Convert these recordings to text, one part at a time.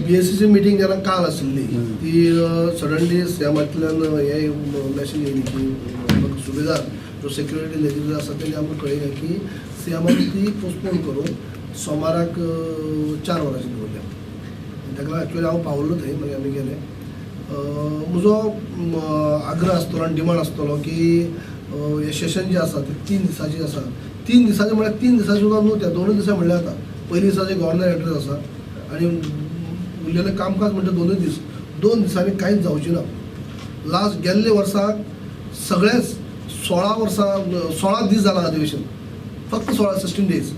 BSCची meeting जेन्ना काल आशिल्ली ती सडनली सीएमांतल्यान हे मॅसेज येयली की सुबेदार जो सेक्युरिटी लेजिस्लेटर आसा तेणी आमकां कळयलें की सीएमान ती पोस्टपोन करून सोमाराक 4 वरांचेर दवरल्या. ताका लागून एक्चुअली हांव पावल्लो थंय, मागीर आमी गेले. म्हजो आग्रह आसतलो आनी डिमांड आसतलो की हे सेशन जें आसा तें 3 दिसांचें आसा. 3 दिसांचें म्हळ्यार 3 दिसां सुद्दां न्हू, त्या 2 दिसां म्हणल्यार जाता. पयल्या दिसा गव्हर्नर एड्रेस आसा आनी उरलेलें कामकाज म्हणजे 2 दीस. 2 दिसांनी कांयच जावचें ना. लास्ट गेल्ले वर्साक सगळेच 16 दीस जालां अधिवेशन, फक्त 16 डेज.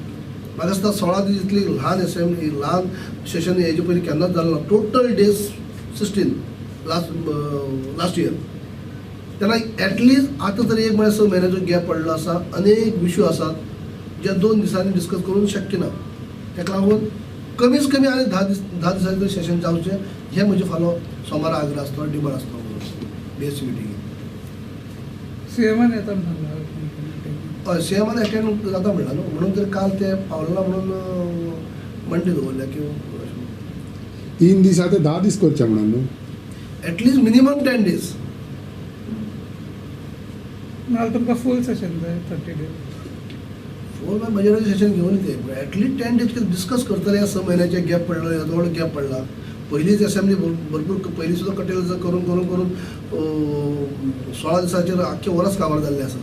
म्हाका दिसता 16 दीस इतली ल्हान असेंब्ली ल्हान सेशन हेजे पयलीं केन्नाच जालें ना. Total days 16 last year. तेन्ना एटलिस्ट आतां तरी एक म्हळ्यार 6 म्हयन्याचो गॅप पडलो आसा. अनेक इश्यू आसात जे 2 दिसांनी डिस्कस करून शक्य ना. ताका लागून कमीच कमी आनी 10 दिसांचें सेशन जावचें हें म्हजें फालो सोमारा आग्रह आसतो, डिमांड आसतो BSC मिटिंगेक. सीएमान येता म्हणून हय सीएमान एटेंड जाता म्हणला न्हू, म्हणून तर काल ते पावला म्हणून मंडे दवरल्या की 3 दिसा ते 10 दीस करचे म्हणून न्हू. At least minimum 10 days. नाल्यार तुमकां फूल सेशन जाय 30 डेज. फोर मेजॉरिटी सेशन घेवन येते एटलिस्ट 10 डेज डिस्कस करतले. 6 म्हयन्याचे गॅप पडलो, येदो व्हडलो गॅप पडला. पयलींच असेंब्ली भरपूर पयलीं सुद्दां कटेल करून 16 दिसाचेर आख्खे वर्स काबार जाल्लें आसा.